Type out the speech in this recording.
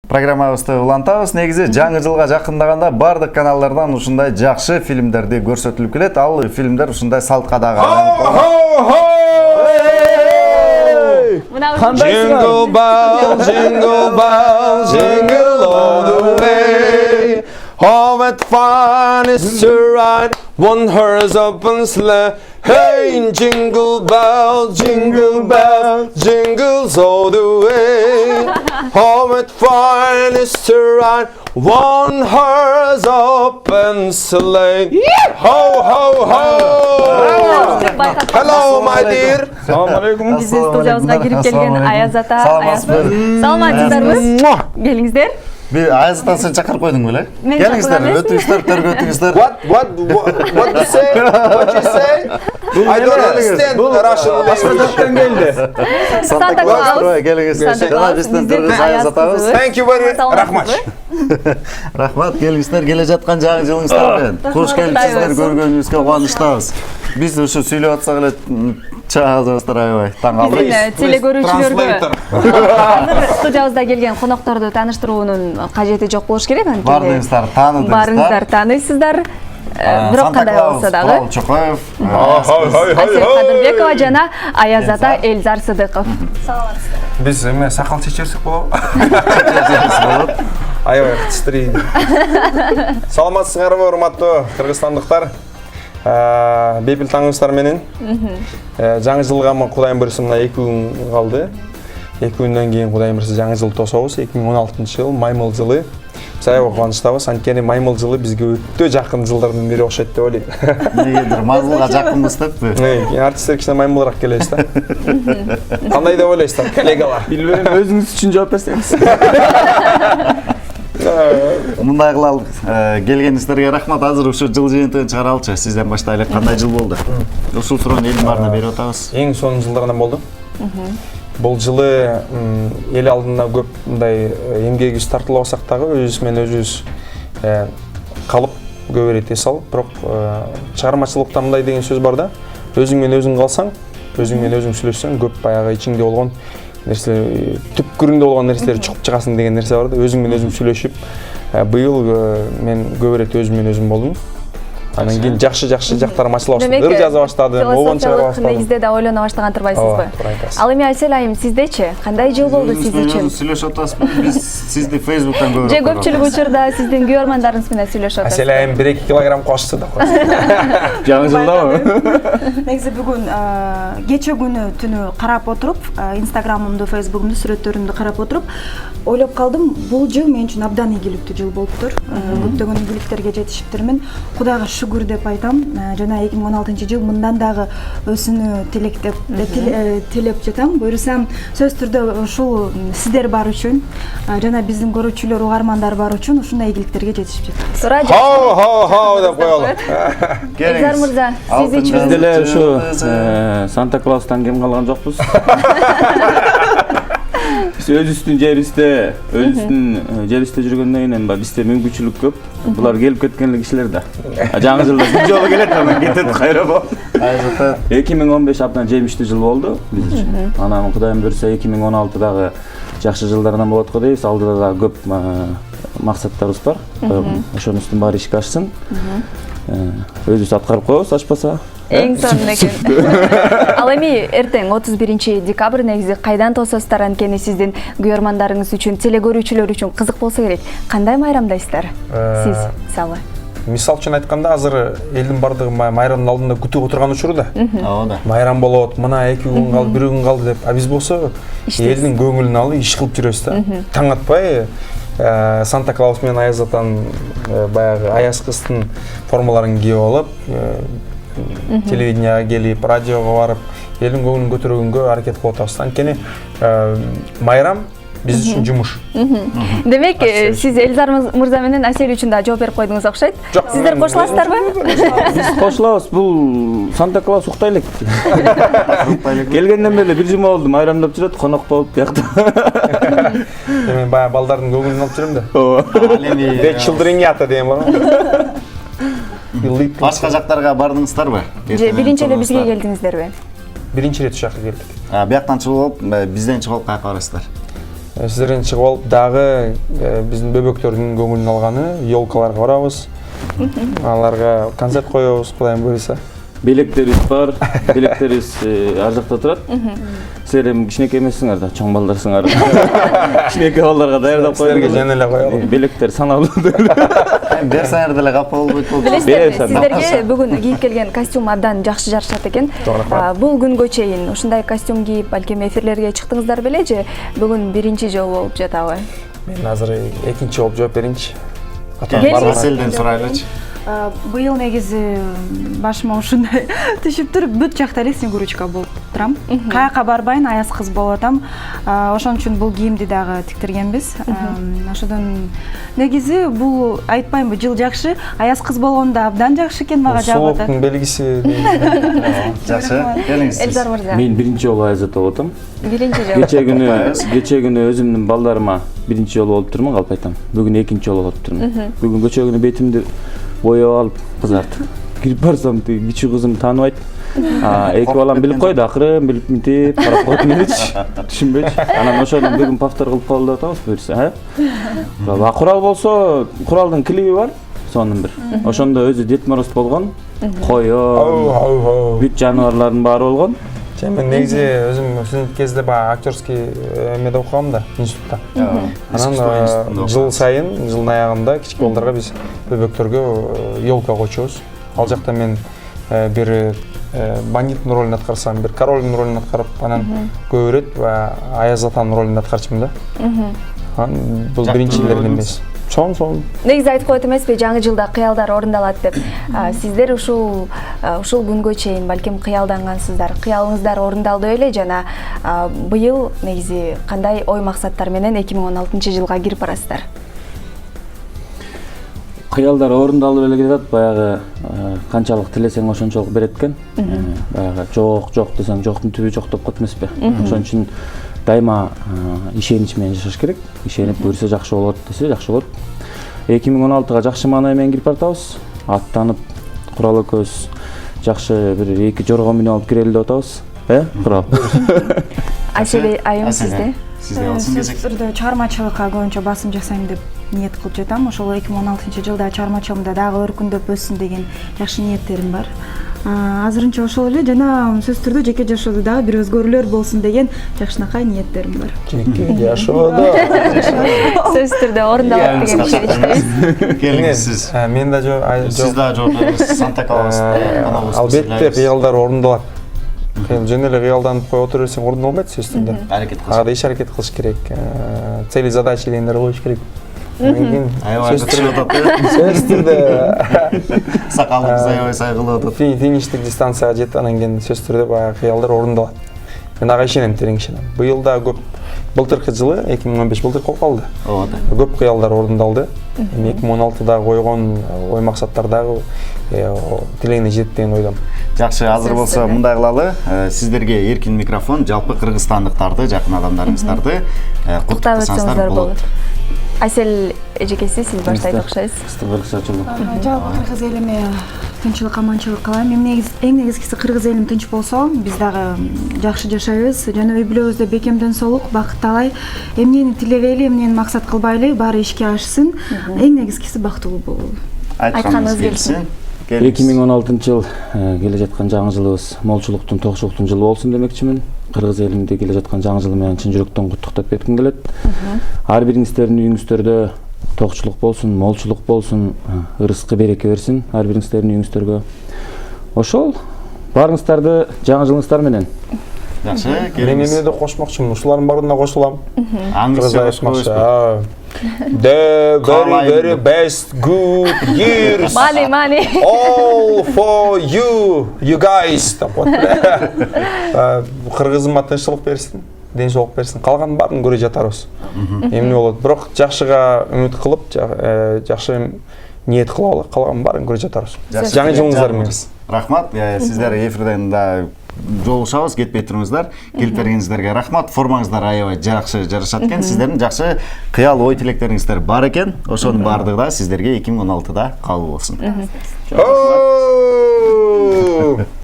Программабызды улантабыз. Негизи жаңы жылга жакындаганда бардык каналдардан ушундай жакшы фильмдерди көрсөтүлүп келет. Ал фильмдер ушундай салтка дагы Jingle bell, jingle bell, jingle all the way. Oh, what fun is to ride one horse open sleigh. Hey, jingle bell, jingles all the way. Oh, what fun is to ride one horse open sleigh. Ho, ho, ho! Hello, my dear. Assalamualaikum. Биздин студиябызга кирип келген Аяз ата. Саламатсыздарбы? Келиңиздер. Аяз атасын чакырып койдуң беле? Келиңиздер, өтүңүздөр, төргө өтүңүздөр. What you say? What you say? I don't understand Russian language. Санта Клаус, келиңиздер. Жана биздин төргө Аяз атабыз. Thank you very much. Рахмат, келиңиздер. Келе жаткан жаңы жылыңыздар менен. Кош келипсиздер, көргөнүбүзгө кубанычтабыз. Биз ушу сүйлөп атсак эле чаазыбыздар аябай таң калдык. Телегөрүүчүлөргө студиябызда келген конокторду тааныштыруунун кажети жок болуш керек. Баарыңыздар тааныдыңыздар. Баарыңыздар тааныйсыздар. Бирок кандай болсо дагы. Курал Чокоев, Асел Кадырбекова жана Аяз ата Элзар Сыдыков. Саламатсыздар. Биз эме сакал чечерсек болобу? Аябай кычтырый. Саламатсыздарбы, урматтуу кыргызстандыктар? Бейпил таңыңыздар менен. Жаңы жылга Кудайым буйрса мына 2 күн калды. 2 күндөн кийин Кудайым буйрса жаңы жыл тособуз. 2016-жыл маймыл жылы. Биз аябай кубанычтабыз. Анткени маймыл жылы бизге өтө жакын жылдардын бири окшойт деп ойлойм. Негедир маймылга жакынбыз деппи? Артисттер кичине маймылыраак келебиз да. Кандай деп ойлойсуздар, коллегалар? Билбейм, өзүңүз үчүн жооп берсеңиз. Мындай кылалык. Келгениңиздерге рахмат. Азыр ушу жыл жыйынтыгын чыгаралычы. Сизден баштайлык. Кандай жыл болду? Ушул суроону элдин баарына берип атабыз. Эң сонун жылдардан болду. Бул жылы эл алдында көп мындай эмгегибиз тартылып алсак дагы өзүбүз менен өзүбүз калып көп эте салып, бирок чыгармачылыкта мындай деген сөз бар да. Өзүң менен өзүң калсаң, өзүң менен өзүң сүйлөшсөң, көп баягы ичиңде болгон нерсе, түпкүрүндө болгон нерселер чыгып чыгасың деген нерсе бар да. Өзүң менен өзүң сүйлөшүп, быйыл мен көп өзүм менен өзүм болдум. Анан кийин жакшы жактарым ачыла баштады. Ыр жаза баштадым, обон чыгара баштадым. Негизде да ойлоно баштаган турбайсызбы? Ал эми Айсел айым, сиздечи? Кандай жыл болду сиз үчүн? Сүйлөшүп атасызбы? Биз сизди Facebook'тан көрүп. Же көпчүлүк учурда сиздин күйөрмандарыңыз менен сүйлөшүп атасыз? Айсел айым 1-2 килограмм кошчу да. Жаңы жылдабы? Негизи бүгүн кече күнү түнү карап отуруп, Instagram'ымды, Facebook'умду, сүрөттөрүмдү карап отуруп, ойлоп калдым, бул жыл мен үчүн абдан ийгиликтүү жыл болуптур. Көптөгөн ийгиликтерге жетишиптирмин. Кудайга шүгүр деп айтам. Жана 2016-жыл мындан дагы өсүүнү тилеп жатам. Буйрсам сөз түрдө ушул сиздер бар үчүн, жана биздин көрүүчүлөр, угармандар бар үчүн ушундай ийгиликтерге жетишип жатабыз. Хо деп коелу. Элзар мырза, сиз үчүн Биз деле ушу Санта Клаустан кем калган жокпуз. Биз өзүбүздүн жерибизде жүргөндөн кийин бизде мүмкүнчүлүк көп. Булар келип кеткен кишилер да. Жаңы жылда бир жолу келет, анан кетет кайра болуп. 2015 абдан жемиштүү жыл болду биз үчүн. Анан Кудайым буйрса 2016дагы жакшы жылдардан болот го дейбиз. Алдыда да көп максаттарыбыз бар. Ошонун баары ишке ашсын. Өзүбүз аткарып коебуз, ашпаса. Эң сонун экен. Ал эми эртең 31 декабрь негизи кайдан тососуздар, анткени сиздин күйөрмандарыңыз үчүн, телегөрүүчүлөр үчүн кызык болсо керек. Кандай майрамдайсыздар? Сиз мисалы. Мисал үчүн айтканда, азыр элдин бардыгы майрамдын алдында күтүп отурган учуру да. Ооба. Майрам болот, мына 2 күн калды, 1 күн калды деп. А биз болсо элдин көңүлүн алып иш кылып жүрөбүз да. Таң атпай Санта Клаус менен Аяз атанын баягы аяз кыздын формаларын кийип алып, телевиденияга келип, радиого барып, элдин көңүлүн көтөргөнгө аракет кылып атабыз. Анткени майрам биз үчүн жумуш. Демек, сиз Элзар мырза менен Асел үчүн да жооп берип койдуңуз окшойт. Сиздер кошуласыздарбы? Биз кошулабыз. Бул Санта Клаус уктай элек. Келгенден бери бир жума болду, майрамдап жүрөт, конок болуп биякта. Мен баягы балдардын көңүлүн алып жүрөм да. Ооба. The children yata деген бар. Башка жактарга бардыңыздарбы? Же биринчи эле бизге келдиңиздерби? Биринчи ирет ушакка келдик. Бияктан чыгып, бизден чыгып каяка барасыздар? сіздерден шығып алып дагы биздин бөбөктөрдүн көңүлүн алганы елкаларга барабыз. Аларга концерт коебуз, Кудайым буйруса. Белектерибиз бар, белектерибиз ар жакта турат. Силер эми кичинекей эмессиңер да, чоң балдарсыңар. Кичинекей балдарга даярдап Силерге жана эле коелу. Белектер саналуу. Берсеңер деле капа болбойт болду. Билесиздерби, сиздерге бүгүн кийип келген костюм абдан жакшы жарышат экен. Бул күнгө чейин ушундай костюм кийип, балким эфирлерге чыктыңыздар беле же бүгүн биринчи жолу болуп жатабы? Мен азыр экинчи болуп жооп берейинчи. Марселден сурайлычы. Быйыл негизи башыма ушундай түшүп туруп, бүт жакта эле снегурочка болуп турам. Каяка барбайын, аяз кыз болуп атам. Ошон үчүн бул кийимди дагы тиктиргенбиз. Ошодон негизи бул айтпаймынбы, жыл жакшы, аяз кыз болгондо абдан жакшы экен, мага жагып атат. Сулуктун белгиси. Жакшы, келиңиз. Элзар мырза. Мен биринчи жолу аязда болуп атам. Биринчи жолу. Кече күнү өзүмдүн балдарыма биринчи жолу болуп турмун, калп айтам. Бүгүн экинчи жолу болуп турмун. Бүгүн кече күнү бетимди боёп алып кызартып кирип барсам кичүү кызым тааныбайт. Эки балам билип койду, акырын билип мынтип карап коет менечи, түшүнбөйчү. Анан ошону бүгүн повтор кылып калып атабыз буюрса, курал болсо, куралдын клиби бар, сонун бир. Ошондо өзү Дед Мороз болгон, коён, бүт жаныбарлардын баары болгон. Мен негизи өзүм студент кезде баягы актерский эмеде окугам да, институтта. Анан жыл сайын, жылдын аягында кичик балдарга биз бөбөктөргө елка койчубуз. Ал жакта мен бир бандиттин ролун аткарсам, бир королдун ролун аткарып, анан көп ирет Аяз атанын ролун аткарчумун да. Бул биринчилерден эмес. Чоң. Негизи айтып коет эмеспи, жаңы жылда кыялдар орундалат деп. Сиздер ушул күнгө чейин балким кыялдангансыздар. Кыялыңыздар орундалды беле жана быйыл негизи кандай ой максаттар менен 2016-жылга кирип барасыздар? Кыялдар орундалды беле кетет, баягы канчалык тилесең ошончолук берет экен. Баягы жок десең жоктун түбү жок деп коет эмеспи. Ошон үчүн дайыма ишенич менен жашаш керек. Ишенип буйрса жакшы болот десе жакшы болот. 2016-га жакшы маанай менен кирип баратабыз. Аттанып, Курал экөөбүз жакшы бир 2 жорго минип алып кирели деп атабыз. Курал. Айселе айым сизде? Сизде алсын кезек. Түрдө чыгармачылыкка көбүнчө басым жасайм деп ниет кылып жатам. Ошол 2016-жылда чыгармачылыгымда дагы өркүндөп өссүн деген жакшы ниеттерим бар. Азырынча ошол эле жана сөзсүз түрдө жеке жашоодо дагы бир өзгөрүүлөр болсун деген жакшынакай ниеттерим бар. Жеке жашоодо. Сөзсүз түрдө орундалат деген ишеничтебиз. Келиңиз сиз. Мен да жок. Сиз да жооп бериңиз. Санта Клаус. Албетте кыялдар орундалат. Жөн эле кыялданып коюп отура берсең орундалбайт сөзсүз түрдө. Аракет кылыш. Ага да иш аракет кылыш керек. Цели задачи дегендер коюш керек. Аябай түшүп атат. Сөзсүз түрдө Сакалыңыз аябай сайгылып атат. фиништик дистанцияга жетип анан кийин сөзсүз түрдө баягы кыялдар орундалат. Мен ага ишенем, терең ишенем. Быйыл да көп, былтыркы жылы 2015 былтыр болуп калды. Ооба. Көп кыялдар орундалды. 2016-да койгон ой максаттар дагы тилегине жетти деген ойдом. Жакшы, азыр болсо мындай кылалы. Сиздерге эркин микрофон, жалпы кыргызстандыктарды, жакын адамдарыңыздарды куттуктасаңыздар болот. Айсел эжекеси, сиз баштайт окшойсуз. Жалпы кыргыз элиме тынччылык, аманчылык каалайм. Эң негизгиси кыргыз элим тынч болсо, биз дагы жакшы жашайбыз. Жана үй бүлөбүздө бекемден солук, бакытталай. Эмнени тилебейли, эмнени максат кылбайлы, баары ишке ашсын. Эң негизгиси бактылуу болуу. Айтканыңыз келсин. 2016-жыл келе жаткан жаңы жылыбыз молчулуктун, токчулуктун жылы болсун демекчимин. Кыргыз элимде келе жаткан жаңы жыл менен чын жүрөктөн куттуктап кетким келет. Ар бириңиздердин үйүңүздөрдө токчулук болсун, молчулук болсун, ырыскы береке берсин ар бириңиздердин үйүңүздөргө. Ошол баарыңыздарды жаңы жылыңыздар менен. Жакшы, Мен келиңиз. эмне да кошмокчумун, ушулардын баарына кошулам. Аңыз The very best good years. Мани. All for you guys. Кыргызыма тынччылык берсин, ден соолук берсин. Калганын баарын көрө жатарбыз. Эмне болот? Бирок жакшыга үмүт кылып, жакшы ниет кылалы, калганын баарын көрө жатарбыз. Жаңы жылыңыздар менен. Рахмат, сиздер эфирден да жолугушабыз, кетпей туруңуздар. Келип бергениңиздерге рахмат. Формаңыздар аябай жакшы жарашат экен. Сиздердин жакшы кыял ой тилектериңиздер бар экен. Ошонун баардыгы да сиздерге 2016-да кабыл болсун.